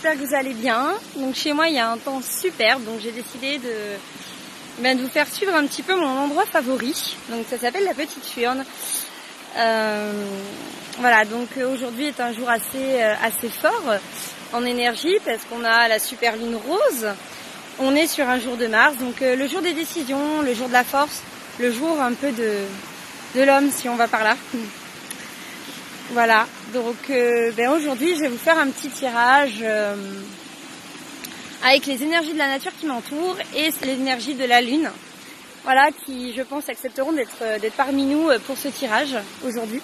j'espère que vous allez bien. Donc chez moi il y a un temps superbe, donc j'ai décidé de vous faire suivre un petit peu mon endroit favori. Donc ça s'appelle la Petite Furne. Voilà, donc aujourd'hui est un jour assez fort en énergie parce qu'on a la super lune rose. On est sur un jour de Mars, donc le jour des décisions, le jour de la force, le jour un peu de l'homme si on va par là. Voilà, donc aujourd'hui je vais vous faire un petit tirage avec les énergies de la nature qui m'entourent et les énergies de la lune. Voilà, qui je pense accepteront d'être parmi nous pour ce tirage aujourd'hui.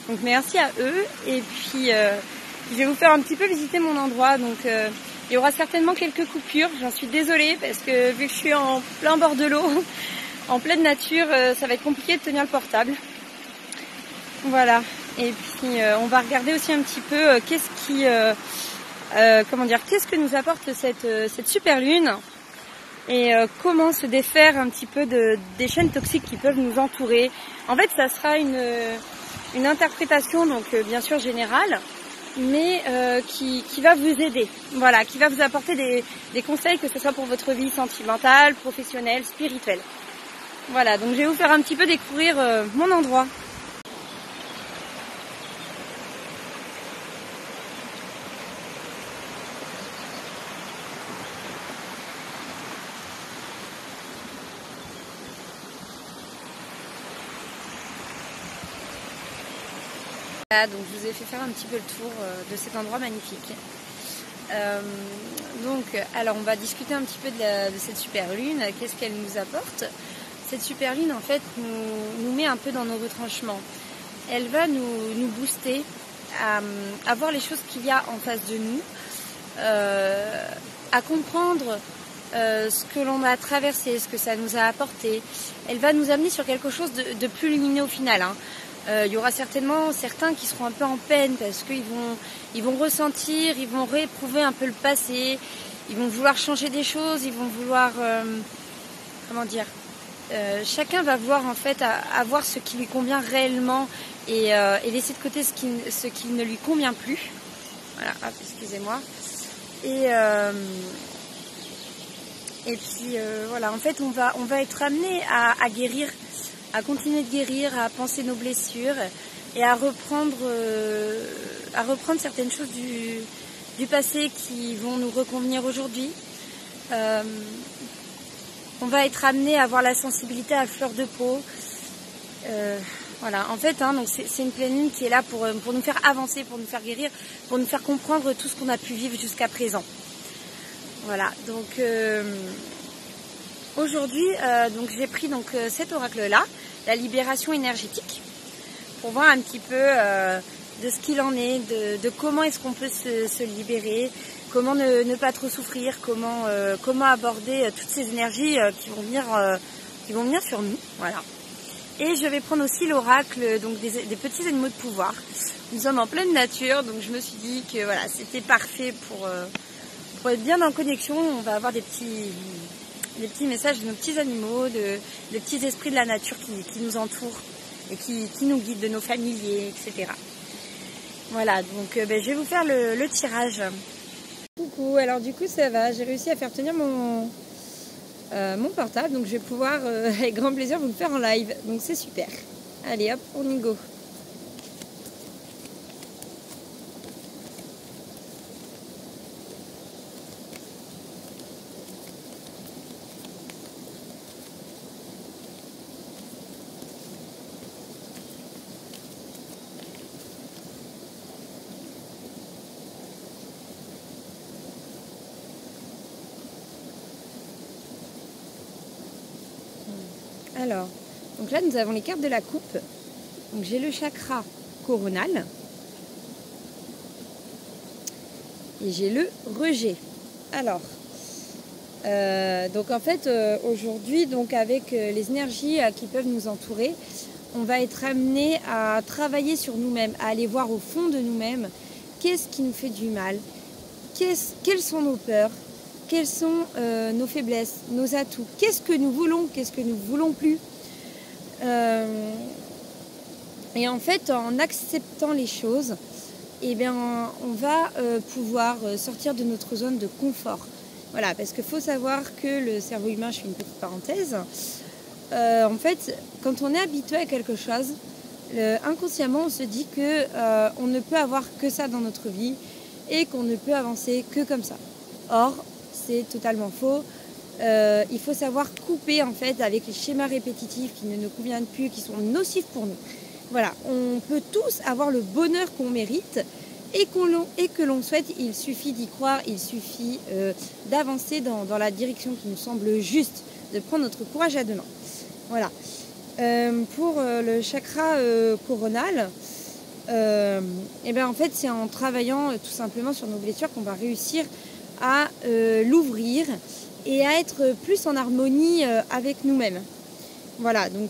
Donc merci à eux et puis je vais vous faire un petit peu visiter mon endroit. Donc il y aura certainement quelques coupures, j'en suis désolée parce que vu que je suis en plein bord de l'eau, en pleine nature, ça va être compliqué de tenir le portable. Voilà, et puis on va regarder aussi un petit peu qu'est-ce que nous apporte cette super lune et comment se défaire un petit peu des chaînes toxiques qui peuvent nous entourer. En fait, ça sera une interprétation donc bien sûr générale, mais qui va vous aider, voilà, qui va vous apporter des conseils, que ce soit pour votre vie sentimentale, professionnelle, spirituelle. Voilà, donc je vais vous faire un petit peu découvrir mon endroit. Donc je vous ai fait faire un petit peu le tour de cet endroit magnifique. Alors on va discuter un petit peu de cette super lune, qu'est-ce qu'elle nous apporte. Cette super lune en fait nous met un peu dans nos retranchements. Elle va nous booster à voir les choses qu'il y a en face de nous, à comprendre ce que l'on a traversé, ce que ça nous a apporté. Elle va nous amener sur quelque chose de plus lumineux au final, hein. Il y aura certainement certains qui seront un peu en peine parce qu'ils vont ressentir, ils vont rééprouver un peu le passé, ils vont vouloir changer des choses, ils vont vouloir, chacun va voir en fait à voir ce qui lui convient réellement et laisser de côté ce qui ne lui convient plus. Voilà, hop, excusez-moi. Et puis voilà, en fait on va être amené à guérir, à continuer de guérir, à penser nos blessures et à reprendre certaines choses du passé qui vont nous reconvenir aujourd'hui. On va être amené à avoir la sensibilité à fleur de peau. Voilà, en fait, donc c'est une pleine lune qui est là pour nous faire avancer, pour nous faire guérir, pour nous faire comprendre tout ce qu'on a pu vivre jusqu'à présent. Voilà, donc aujourd'hui, j'ai pris cet oracle-là, la libération énergétique, pour voir un petit peu de ce qu'il en est, de comment est-ce qu'on peut se libérer, comment ne pas trop souffrir, comment aborder toutes ces énergies qui vont venir sur nous. Voilà. Et je vais prendre aussi l'oracle des petits animaux de pouvoir. Nous sommes en pleine nature, donc je me suis dit que voilà, c'était parfait pour être bien en connexion. On va avoir des petits messages de nos petits animaux, des petits esprits de la nature qui nous entourent et qui nous guident, de nos familiers, etc. Voilà, donc je vais vous faire le tirage. Coucou, alors du coup ça va, j'ai réussi à faire tenir mon portable, donc je vais pouvoir avec grand plaisir vous le faire en live, donc c'est super. Allez hop, on y go. Alors, donc là nous avons les cartes de la coupe. Donc j'ai le chakra coronal et j'ai le rejet. Alors, donc en fait aujourd'hui, donc avec les énergies qui peuvent nous entourer, on va être amené à travailler sur nous-mêmes, à aller voir au fond de nous-mêmes qu'est-ce qui nous fait du mal, quelles sont nos peurs, quelles sont nos faiblesses, nos atouts, qu'est-ce que nous voulons, qu'est-ce que nous ne voulons plus. Et en fait, en acceptant les choses et bien on va pouvoir sortir de notre zone de confort. Voilà, parce qu'il faut savoir que le cerveau humain, je fais une petite parenthèse, en fait, quand on est habitué à quelque chose, inconsciemment on se dit que on ne peut avoir que ça dans notre vie et qu'on ne peut avancer que comme ça. Or, c'est totalement faux. Il faut savoir couper en fait avec les schémas répétitifs qui ne nous conviennent plus, qui sont nocifs pour nous. Voilà, on peut tous avoir le bonheur qu'on mérite et que l'on souhaite. Il suffit d'y croire, il suffit d'avancer dans la direction qui nous semble juste, de prendre notre courage à deux mains. Voilà. Pour le chakra coronal, et bien en fait c'est en travaillant tout simplement sur nos blessures qu'on va réussir à l'ouvrir et à être plus en harmonie avec nous-mêmes. Voilà, donc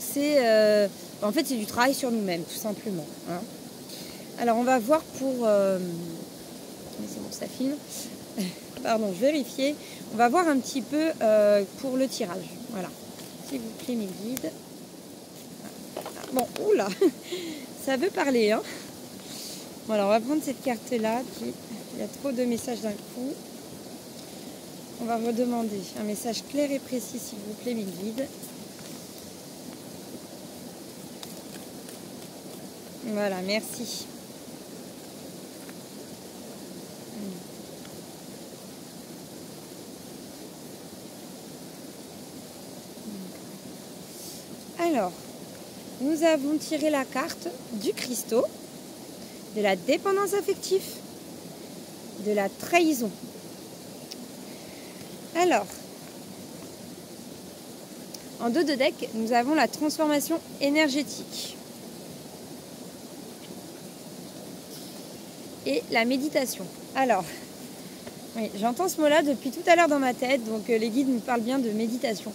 en fait c'est du travail sur nous-mêmes tout simplement, hein. Alors on va voir pour c'est bon, ça filme. Pardon, je vérifiais. On va voir un petit peu pour le tirage. Voilà, s'il vous plaît mes guides. Bon, oula, ça veut parler, hein. Voilà, on va prendre cette carte-là. Il y a trop de messages d'un coup. On va redemander un message clair et précis, s'il vous plaît, mes guides. Voilà, merci. Alors, nous avons tiré la carte du cristaux, de la dépendance affective, de la trahison. Alors, en dos de deck, nous avons la transformation énergétique et la méditation. Alors, oui, j'entends ce mot-là depuis tout à l'heure dans ma tête, donc les guides nous parlent bien de méditation.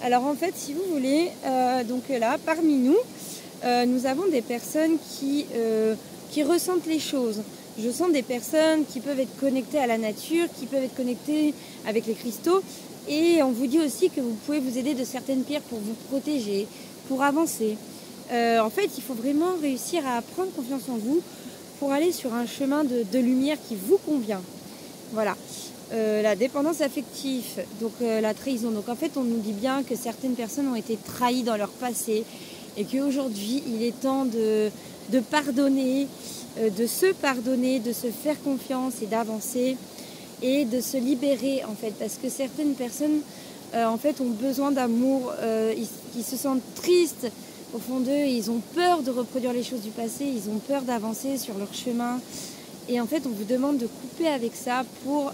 Alors en fait, si vous voulez, donc là, parmi nous, nous avons des personnes qui ressentent les choses. Je sens des personnes qui peuvent être connectées à la nature, qui peuvent être connectées avec les cristaux. Et on vous dit aussi que vous pouvez vous aider de certaines pierres pour vous protéger, pour avancer. En fait, il faut vraiment réussir à prendre confiance en vous pour aller sur un chemin de lumière qui vous convient. Voilà. La dépendance affective, donc la trahison. Donc en fait, on nous dit bien que certaines personnes ont été trahies dans leur passé et qu'aujourd'hui, il est temps de pardonner, de se pardonner, de se faire confiance et d'avancer et de se libérer en fait. Parce que certaines personnes en fait ont besoin d'amour, ils se sentent tristes au fond d'eux, ils ont peur de reproduire les choses du passé, ils ont peur d'avancer sur leur chemin. Et en fait, on vous demande de couper avec ça pour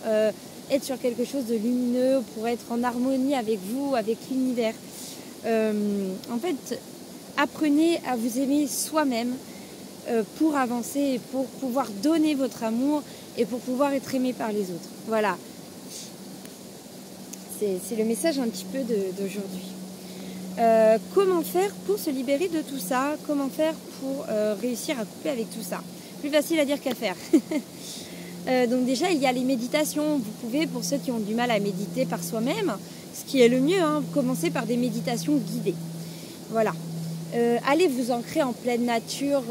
être sur quelque chose de lumineux, pour être en harmonie avec vous, avec l'univers. En fait, apprenez à vous aimer soi-même pour avancer et pour pouvoir donner votre amour et pour pouvoir être aimé par les autres. Voilà. C'est le message un petit peu d'aujourd'hui. Comment faire pour se libérer de tout ça? Comment faire pour réussir à couper avec tout ça? Plus facile à dire qu'à faire. Donc déjà, il y a les méditations. Vous pouvez, pour ceux qui ont du mal à méditer par soi-même, ce qui est le mieux, hein, commencer par des méditations guidées. Voilà. Allez vous ancrer en pleine nature.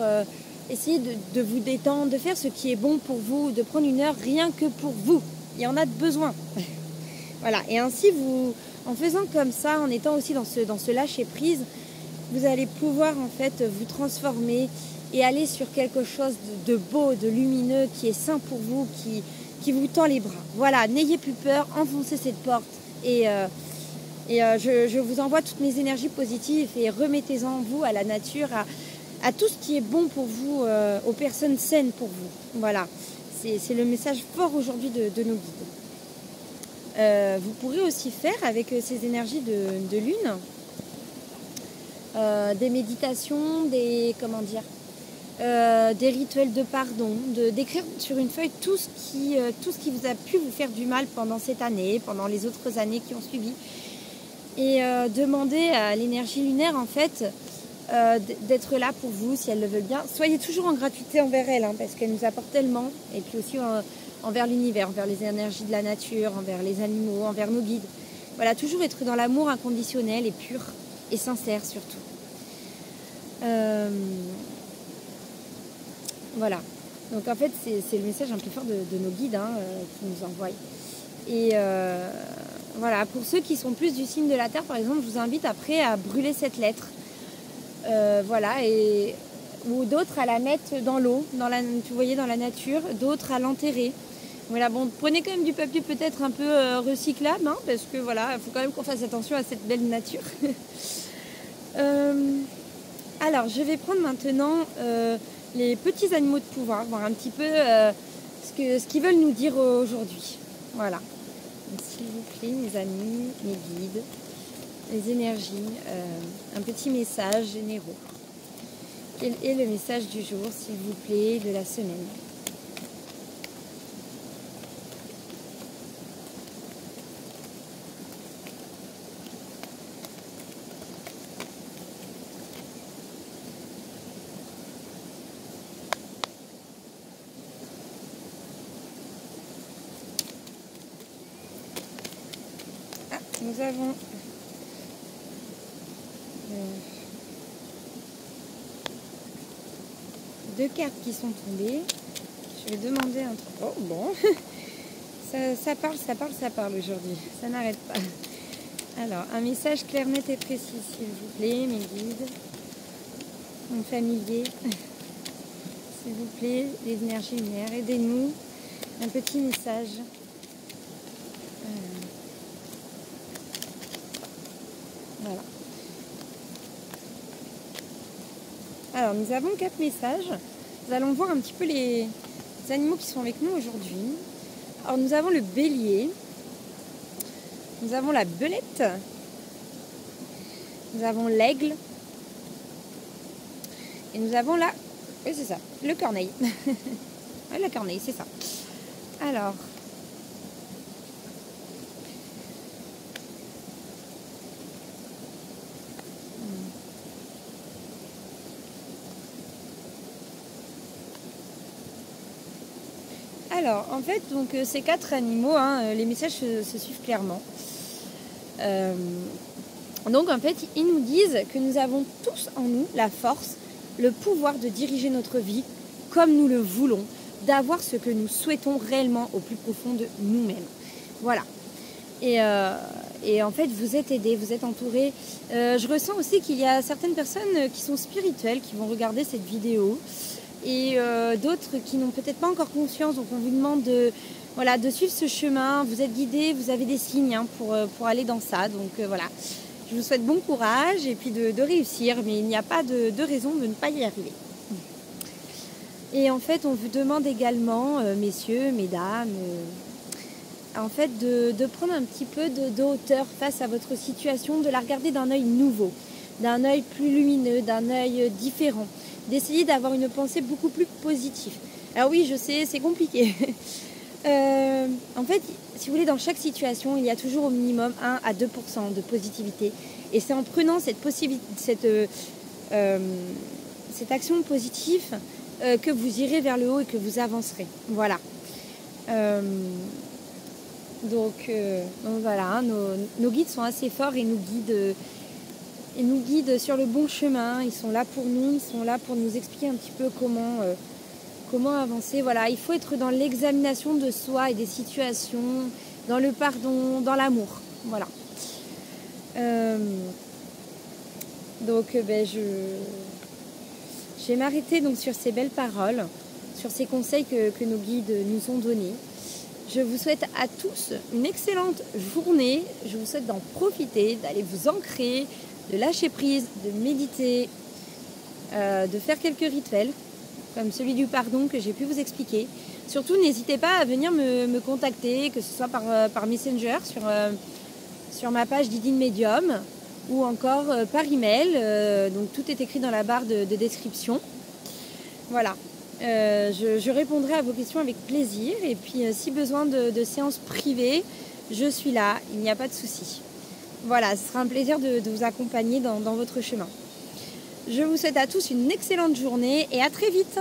Essayez de vous détendre, de faire ce qui est bon pour vous, de prendre une heure rien que pour vous. Il y en a besoin. Voilà. Et ainsi, en faisant comme ça, en étant aussi dans ce lâcher-prise, vous allez pouvoir en fait vous transformer et aller sur quelque chose de beau, de lumineux, qui est sain pour vous, qui vous tend les bras. Voilà, n'ayez plus peur, enfoncez cette porte et je vous envoie toutes mes énergies positives et remettez-en vous à la nature, à tout ce qui est bon pour vous, aux personnes saines pour vous. Voilà, c'est le message fort aujourd'hui de nos guides. Vous pourrez aussi faire avec ces énergies de lune des méditations, des rituels de pardon, d'écrire sur une feuille tout ce qui vous a pu vous faire du mal pendant cette année, pendant les autres années qui ont suivi. Et demander à l'énergie lunaire en fait d'être là pour vous si elle le veut bien. Soyez toujours en gratuité envers elle, hein, parce qu'elle nous apporte tellement. Et puis aussi envers l'univers, envers les énergies de la nature, envers les animaux, envers nos guides. Voilà, toujours être dans l'amour inconditionnel et pur et sincère surtout. Voilà. Donc en fait, c'est le message un peu fort de nos guides qui nous envoient. Et voilà, pour ceux qui sont plus du signe de la Terre, par exemple, je vous invite après à brûler cette lettre. Voilà, ou d'autres à la mettre dans l'eau, vous voyez, dans la nature, d'autres à l'enterrer. Voilà, bon, prenez quand même du papier peut-être un peu recyclable, hein, parce que voilà, il faut quand même qu'on fasse attention à cette belle nature. Alors, je vais prendre maintenant les petits animaux de pouvoir, voir un petit peu ce qu'ils veulent nous dire aujourd'hui. Voilà. S'il vous plaît, mes amis, mes guides, les énergies, un petit message généraux. Quel est le message du jour, s'il vous plaît, de la semaine? Ah, nous avons deux cartes qui sont tombées. Je vais demander un truc. Oh bon, ça parle aujourd'hui. Ça n'arrête pas. Alors, un message clair, net et précis, s'il vous plaît, mes guides, mon familier. S'il vous plaît, les énergies lumières, aidez-nous. Un petit message. Voilà. Alors, nous avons 4 messages. Nous allons voir un petit peu les animaux qui sont avec nous aujourd'hui. Alors, nous avons le bélier. Nous avons la belette. Nous avons l'aigle. Et nous avons la... Oui, c'est ça, le corneille. Oui, la corneille, c'est ça. Alors... Alors, en fait, donc ces 4 animaux, les messages se suivent clairement. Donc, en fait, ils nous disent que nous avons tous en nous la force, le pouvoir de diriger notre vie comme nous le voulons, d'avoir ce que nous souhaitons réellement au plus profond de nous-mêmes. Voilà. Et en fait, vous êtes aidés, vous êtes entourés. Je ressens aussi qu'il y a certaines personnes qui sont spirituelles, qui vont regarder cette vidéo. Et d'autres qui n'ont peut-être pas encore conscience. Donc on vous demande de suivre ce chemin. Vous êtes guidés, vous avez des signes pour aller dans ça. Donc voilà, je vous souhaite bon courage et puis de réussir. Mais il n'y a pas de raison de ne pas y arriver. Et en fait, on vous demande également, messieurs, mesdames, en fait, de prendre un petit peu de hauteur face à votre situation, de la regarder d'un œil nouveau, d'un œil plus lumineux, d'un œil différent. D'essayer d'avoir une pensée beaucoup plus positive. Alors oui, je sais, c'est compliqué. En fait, si vous voulez, dans chaque situation, il y a toujours au minimum 1 à 2% de positivité. Et c'est en prenant cette action positive que vous irez vers le haut et que vous avancerez. Voilà. Donc voilà, nos guides sont assez forts et nous guident sur le bon chemin. Ils sont là pour nous, ils sont là pour nous expliquer un petit peu comment avancer. Voilà, il faut être dans l'examination de soi et des situations, dans le pardon, dans l'amour. Voilà. Donc je vais m'arrêter donc sur ces belles paroles, sur ces conseils que nos guides nous ont donnés. Je vous souhaite à tous une excellente journée. Je vous souhaite d'en profiter, d'aller vous ancrer, de lâcher prise, de méditer, de faire quelques rituels, comme celui du pardon que j'ai pu vous expliquer. Surtout, n'hésitez pas à venir me contacter, que ce soit par Messenger, sur ma page Didine Medium, ou encore par email. Donc tout est écrit dans la barre de description. Voilà. Je répondrai à vos questions avec plaisir. Et puis, si besoin de séances privées, je suis là. Il n'y a pas de souci. Voilà, ce sera un plaisir de vous accompagner dans votre chemin. Je vous souhaite à tous une excellente journée et à très vite.